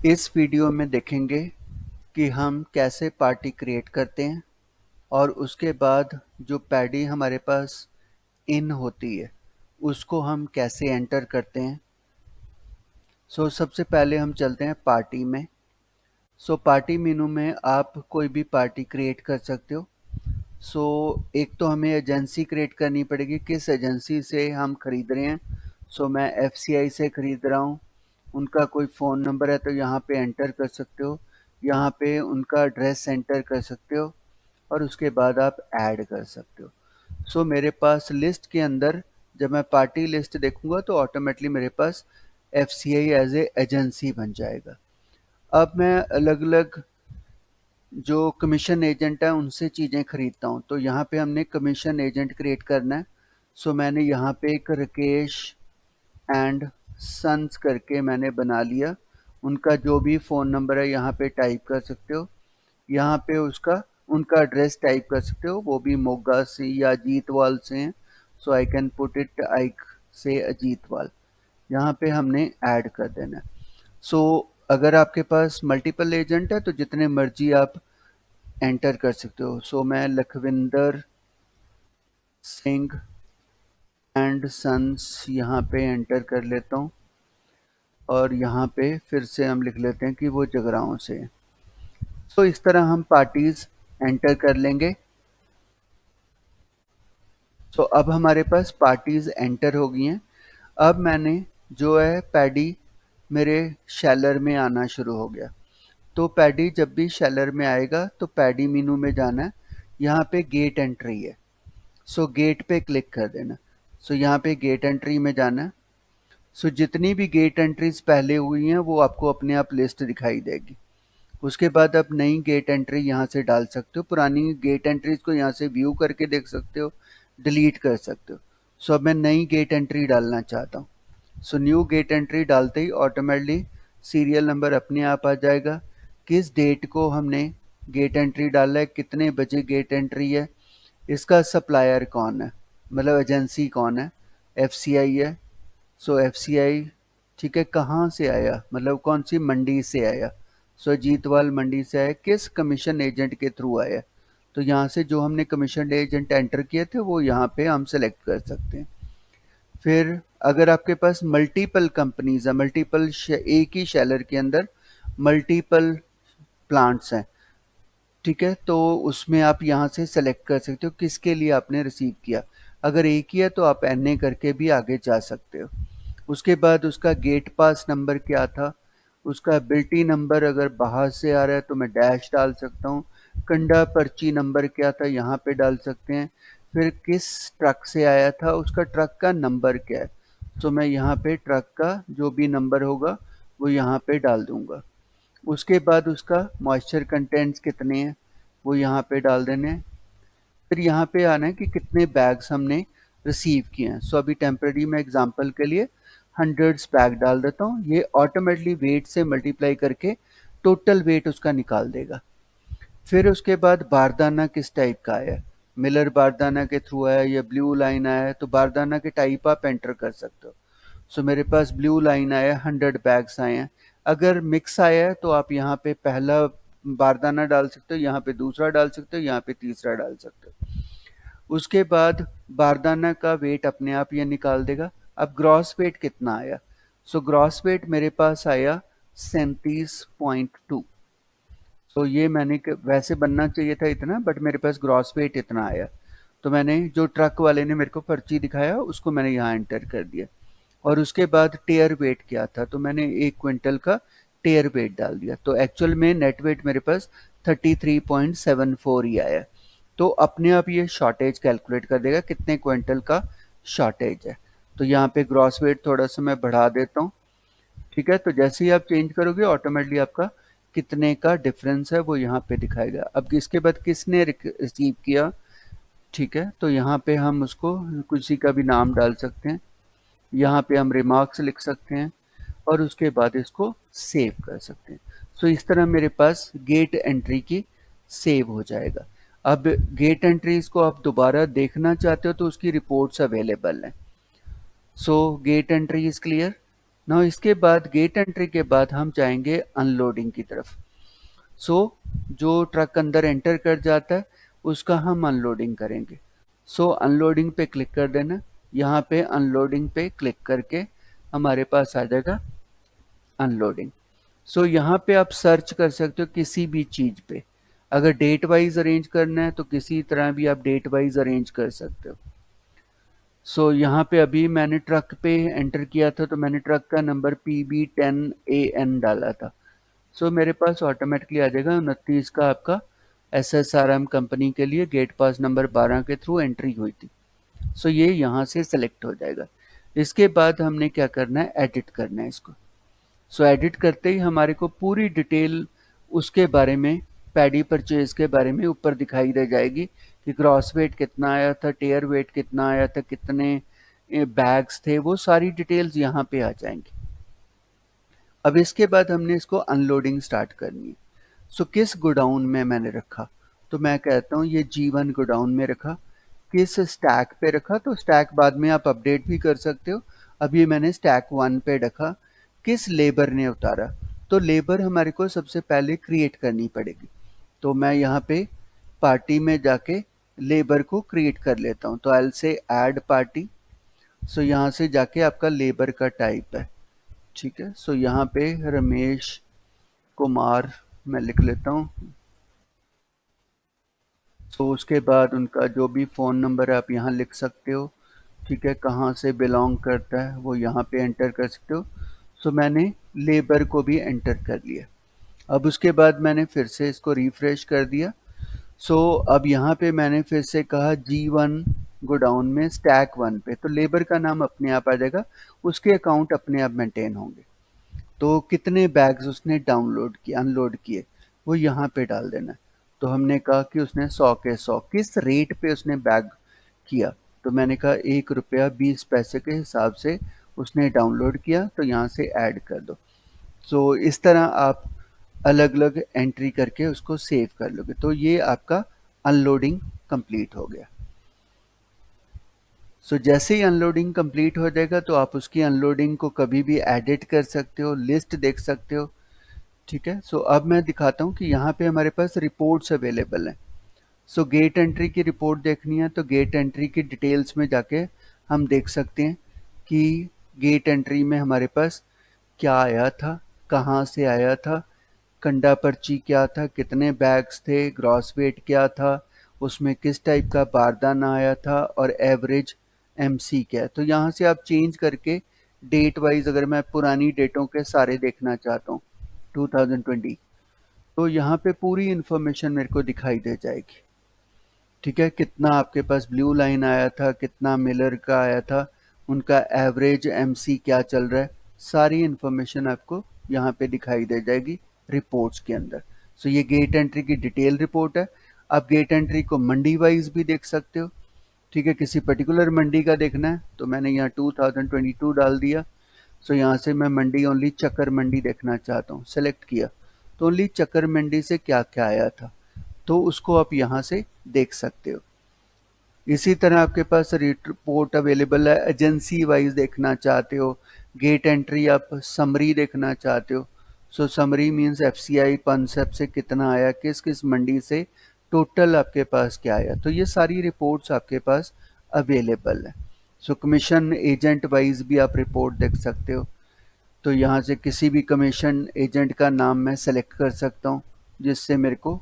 इस वीडियो में देखेंगे कि हम कैसे पार्टी क्रिएट करते हैं और उसके बाद जो पैडी हमारे पास इन होती है उसको हम कैसे एंटर करते हैं। सबसे पहले हम चलते हैं पार्टी में। पार्टी मेनू में आप कोई भी पार्टी क्रिएट कर सकते हो। एक तो हमें एजेंसी क्रिएट करनी पड़ेगी, किस एजेंसी से हम खरीद रहे हैं। मैं एफसीआई से खरीद रहा हूँ। उनका कोई फ़ोन नंबर है तो यहाँ पे एंटर कर सकते हो, यहाँ पे उनका एड्रेस एंटर कर सकते हो और उसके बाद आप ऐड कर सकते हो। मेरे पास लिस्ट के अंदर जब मैं पार्टी लिस्ट देखूंगा तो ऑटोमेटिकली मेरे पास एफसीआई एज ए एजेंसी बन जाएगा। अब मैं अलग अलग जो कमीशन एजेंट है उनसे चीज़ें खरीदता हूँ, तो यहाँ पे हमने कमीशन एजेंट क्रिएट करना है। मैंने यहाँ पे एक राकेश एंड सन्स करके मैंने बना लिया। उनका जो भी फ़ोन नंबर है यहाँ पे टाइप कर सकते हो, यहाँ पे उसका उनका एड्रेस टाइप कर सकते हो, वो भी मोगा से या अजीतवाल से हैं। आई कैन पुट इट आइक से अजीतवाल। यहाँ पे हमने ऐड कर देना है। अगर आपके पास मल्टीपल एजेंट है तो जितने मर्जी आप एंटर कर सकते हो। मैं लखविंदर सिंह एंड सन्स यहाँ पे एंटर कर लेता हूँ और यहाँ पे फिर से हम लिख लेते हैं कि वो जगराओं से हैं। इस तरह हम पार्टीज एंटर कर लेंगे। अब हमारे पास पार्टीज एंटर हो गई हैं। अब मैंने जो है पैडी मेरे शैलर में आना शुरू हो गया। तो पैडी जब भी शैलर में आएगा तो पैडी मेनू में जाना है, यहाँ पे गेट एंट्री है। गेट पे क्लिक कर देना। यहाँ पे गेट एंट्री में जाना है। जितनी भी गेट एंट्रीज पहले हुई हैं वो आपको अपने आप लिस्ट दिखाई देगी। उसके बाद आप नई गेट एंट्री यहाँ से डाल सकते हो, पुरानी गेट एंट्रीज को यहाँ से व्यू करके देख सकते हो, डिलीट कर सकते हो। अब मैं नई गेट एंट्री डालना चाहता हूँ। न्यू गेट एंट्री डालते ही ऑटोमेटिकली सीरियल नंबर अपने आप आ जाएगा, किस डेट को हमने गेट एंट्री डाला है, कितने बजे गेट एंट्री है, इसका सप्लायर कौन है, मतलब एजेंसी कौन है, एफसीआई है। एफसीआई ठीक है, कहाँ से आया, मतलब कौन सी मंडी से आया। जीतवाल मंडी से आया, किस कमीशन एजेंट के थ्रू आया। तो यहाँ से जो हमने कमीशन एजेंट एंटर किए थे वो यहाँ पे हम सेलेक्ट कर सकते हैं। फिर अगर आपके पास मल्टीपल कंपनीज है, मल्टीपल एक ही शेलर के अंदर मल्टीपल प्लांट्स हैं, ठीक है, तो उसमें आप यहाँ से सेलेक्ट कर सकते हो किसके लिए आपने रिसीव किया। अगर एक ही है तो आप एनए करके भी आगे जा सकते हो। उसके बाद उसका गेट पास नंबर क्या था, उसका बिल्टी नंबर अगर बाहर से आ रहा है तो मैं डैश डाल सकता हूँ। कंडा पर्ची नंबर क्या था यहाँ पे डाल सकते हैं। फिर किस ट्रक से आया था, उसका ट्रक का नंबर क्या है, मैं यहाँ पे ट्रक का जो भी नंबर होगा वो यहाँ पे डाल दूंगा। उसके बाद उसका मॉइस्चर कंटेंट्स कितने हैं वो यहाँ पे डाल देने हैं। फिर यहाँ पे आना है कि कितने बैग्स हमने रिसीव किए हैं। अभी टेम्परेरी में एग्जांपल के लिए 100 बैग डाल देता हूँ, ये ऑटोमेटिकली वेट से मल्टीप्लाई करके टोटल वेट उसका निकाल देगा। फिर उसके बाद बारदाना किस टाइप का आया, मिलर बारदाना के थ्रू आया या ब्लू लाइन आया है, तो बारदाना के टाइप आप एंटर कर सकते हो। मेरे पास ब्लू लाइन आया, 100 बैग्स आए हैं। अगर मिक्स आया है तो आप यहाँ पे पहला बारदाना डाल सकते हो, यहाँ पे दूसरा डाल सकते हो, यहाँ पे तीसरा डाल सकते हो। उसके बाद बारदाना का वेट अपने आप ये निकाल देगा। अब ग्रॉस वेट कितना आया, ग्रॉस वेट मेरे पास आया 37.2। ये मैंने वैसे बनना चाहिए था इतना, बट मेरे पास ग्रॉस वेट इतना आया। तो मैंने जो ट्रक वाले ने मेरे को पर्ची दिखाया उसको मैंने यहाँ एंटर कर दिया। और उसके बाद टेयर वेट क्या था, तो मैंने 1 क्विंटल का टेयर वेट डाल दिया। तो एक्चुअल में नेट वेट मेरे पास 33.74 ही आया। तो अपने आप ये शॉर्टेज कैलकुलेट कर देगा कितने क्विंटल का शॉर्टेज है। तो यहाँ पे ग्रॉस वेट थोड़ा सा मैं बढ़ा देता हूँ, ठीक है। तो जैसे ही आप चेंज करोगे ऑटोमेटिकली आपका कितने का डिफरेंस है वो यहाँ पे दिखाएगा। अब इसके बाद किसने रिसीव किया, ठीक है, तो यहाँ पे हम उसको किसी का भी नाम डाल सकते हैं, यहाँ पे हम रिमार्क्स लिख सकते हैं और उसके बाद इसको सेव कर सकते हैं। इस तरह मेरे पास गेट एंट्री की सेव हो जाएगा। अब गेट एंट्रीज को आप दोबारा देखना चाहते हो तो उसकी रिपोर्ट्स अवेलेबल हैं। Gate entry is clear. Now इसके बाद गेट एंट्री के बाद हम जाएंगे अनलोडिंग की तरफ। सो जो ट्रक अंदर एंटर कर जाता है उसका हम अनलोडिंग करेंगे। सो अनलोडिंग पे क्लिक कर देना। यहाँ पे अनलोडिंग पे क्लिक करके हमारे पास आ जाएगा अनलोडिंग। सो यहाँ पे आप सर्च कर सकते हो किसी भी चीज़ पे। अगर डेट वाइज अरेंज करना है तो किसी तरह भी आप डेट वाइज अरेंज कर सकते हो। सो यहाँ पे अभी मैंने ट्रक पे एंटर किया था तो मैंने ट्रक का नंबर PB10AN डाला था। सो मेरे पास ऑटोमेटिकली आ जाएगा 29 का आपका SSRM कंपनी के लिए गेट पास नंबर 12 के थ्रू एंट्री हुई थी। सो ये यहाँ से सेलेक्ट हो जाएगा। इसके बाद हमने क्या करना है, एडिट करना है इसको। सो एडिट करते ही हमारे को पूरी डिटेल उसके बारे में, पैडी परचेज के बारे में ऊपर दिखाई दे जाएगी कि ग्रॉस वेट कितना आया था, टेयर वेट कितना आया था, कितने बैग्स थे, वो सारी डिटेल्स यहाँ पे आ जाएंगी। अब इसके बाद हमने इसको अनलोडिंग स्टार्ट करनी है। सो किस गोडाउन में मैंने रखा, तो मैं कहता हूँ ये G1 गोडाउन में रखा। किस स्टैक पे रखा, तो स्टैक बाद में आप अपडेट भी कर सकते हो। अभी मैंने स्टैक 1 पे रखा। किस लेबर ने उतारा, तो लेबर हमारे को सबसे पहले क्रिएट करनी पड़ेगी। तो मैं यहाँ पे पार्टी में जाके लेबर को क्रिएट कर लेता हूँ। तो आई से ऐड पार्टी। सो यहाँ से जाके आपका लेबर का टाइप है, ठीक है। सो यहाँ पे रमेश कुमार मैं लिख लेता हूँ। सो उसके बाद उनका जो भी फ़ोन नंबर है आप यहाँ लिख सकते हो, ठीक है। कहाँ से बिलोंग करता है वो यहाँ पे एंटर कर सकते हो। सो मैंने लेबर को भी एंटर कर लिया। अब उसके बाद मैंने फिर से इसको रिफ्रेश कर दिया। सो अब यहाँ पे मैंने फिर से कहा G1 गोडाउन में स्टैक 1 पे, तो लेबर का नाम अपने आप आ जाएगा, उसके अकाउंट अपने आप मेंटेन होंगे। तो कितने बैग्स उसने डाउनलोड किए, अनलोड किए, वो यहाँ पे डाल देना है। तो हमने कहा कि उसने 100 के 100 किस रेट पे उसने बैग किया, तो मैंने कहा ₹1.20 के हिसाब से उसने डाउनलोड किया, तो यहाँ से ऐड कर दो। सो इस तरह आप अलग अलग एंट्री करके उसको सेव कर लोगे। तो ये आपका अनलोडिंग कंप्लीट हो गया। सो जैसे ही अनलोडिंग कंप्लीट हो जाएगा तो आप उसकी अनलोडिंग को कभी भी एडिट कर सकते हो, लिस्ट देख सकते हो, ठीक है। सो अब मैं दिखाता हूँ कि यहाँ पे हमारे पास रिपोर्ट्स अवेलेबल हैं। सो गेट एंट्री की रिपोर्ट देखनी है तो गेट एंट्री की डिटेल्स में जाके हम देख सकते हैं कि गेट एंट्री में हमारे पास क्या आया था, कहाँ से आया था, कंडा पर्ची क्या था, कितने बैग्स थे, ग्रॉस वेट क्या था, उसमें किस टाइप का बारदाना आया था और एवरेज एमसी क्या है। तो यहाँ से आप चेंज करके डेट वाइज, अगर मैं पुरानी डेटों के सारे देखना चाहता हूँ 2020, तो यहाँ पे पूरी इन्फॉर्मेशन मेरे को दिखाई दे जाएगी, ठीक है। कितना आपके पास ब्लू लाइन आया था, कितना मिलर का आया था, उनका एवरेज एमसी क्या चल रहा है, सारी इन्फॉर्मेशन आपको यहाँ पे दिखाई दे जाएगी रिपोर्ट्स के अंदर। सो ये गेट एंट्री की डिटेल रिपोर्ट है। आप गेट एंट्री को मंडी वाइज भी देख सकते हो, ठीक है। किसी पर्टिकुलर मंडी का देखना है तो मैंने यहाँ 2022 डाल दिया। सो यहाँ से मैं मंडी ओनली चक्कर मंडी देखना चाहता हूँ, सेलेक्ट किया, तो ओनली चक्कर मंडी से क्या क्या आया था, तो उसको आप यहाँ से देख सकते हो। इसी तरह आपके पास रिपोर्ट अवेलेबल है, एजेंसी वाइज देखना चाहते हो, गेट एंट्री आप समरी देखना चाहते हो। सो समरी मीन्स एफसीआई पंसेप से कितना आया, किस किस मंडी से, टोटल आपके पास क्या आया, तो ये सारी रिपोर्ट्स आपके पास अवेलेबल है। सो कमीशन एजेंट वाइज भी आप रिपोर्ट देख सकते हो। तो यहाँ से किसी भी कमीशन एजेंट का नाम मैं सेलेक्ट कर सकता हूँ जिससे मेरे को,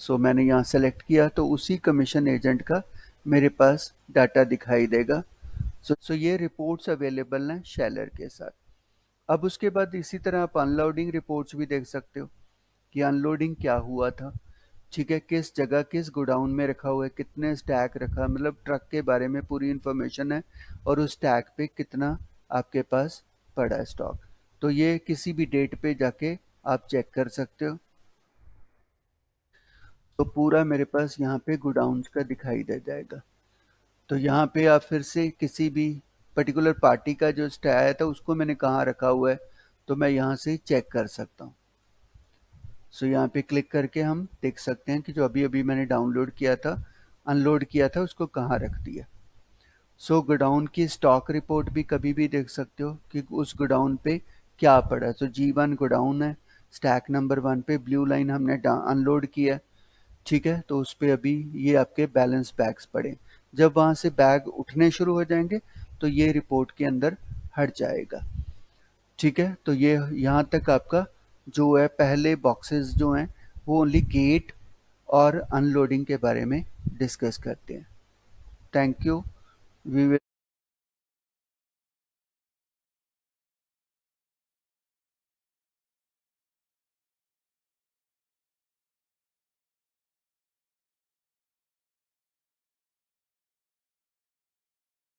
सो मैंने यहाँ सेलेक्ट किया तो उसी कमीशन एजेंट का मेरे पास डाटा दिखाई देगा। सो ये रिपोर्ट्स अवेलेबल हैं शेलर के साथ। अब उसके बाद इसी तरह आप अनलोडिंग रिपोर्ट्स भी देख सकते हो कि अनलोडिंग क्या हुआ था, ठीक है, किस जगह किस गोडाउन में रखा हुआ है, कितने स्टैक रखा, मतलब ट्रक के बारे में पूरी इन्फॉर्मेशन है, और उस स्टैक पे कितना आपके पास पड़ा है स्टॉक। तो ये किसी भी डेट पे जाके आप चेक कर सकते हो। तो पूरा मेरे पास यहाँ पे गोडाउन्स का दिखाई दे जाएगा। तो यहाँ पे आप फिर से किसी भी पर्टिकुलर पार्टी का जो स्टे आया था उसको मैंने कहाँ रखा हुआ है, तो मैं यहाँ से चेक कर सकता हूँ। सो यहाँ पे क्लिक करके हम देख सकते हैं कि जो अभी अभी मैंने डाउनलोड किया था, अनलोड किया था, उसको कहाँ रख दिया। सो गोडाउन की स्टॉक रिपोर्ट भी कभी भी देख सकते हो कि उस गोडाउन पे क्या पड़ा है। तो G1 गोडाउन है, स्टैक नंबर 1 पे ब्लू लाइन हमने अनलोड किया, ठीक है, तो उस पे अभी ये आपके बैलेंस बैग्स पड़े। जब वहां से बैग उठने शुरू हो जाएंगे तो ये रिपोर्ट के अंदर हट जाएगा, ठीक है। तो ये यहाँ तक आपका जो है पहले बॉक्सेस जो हैं वो ओनली गेट और अनलोडिंग के बारे में डिस्कस करते हैं। Thank you. We will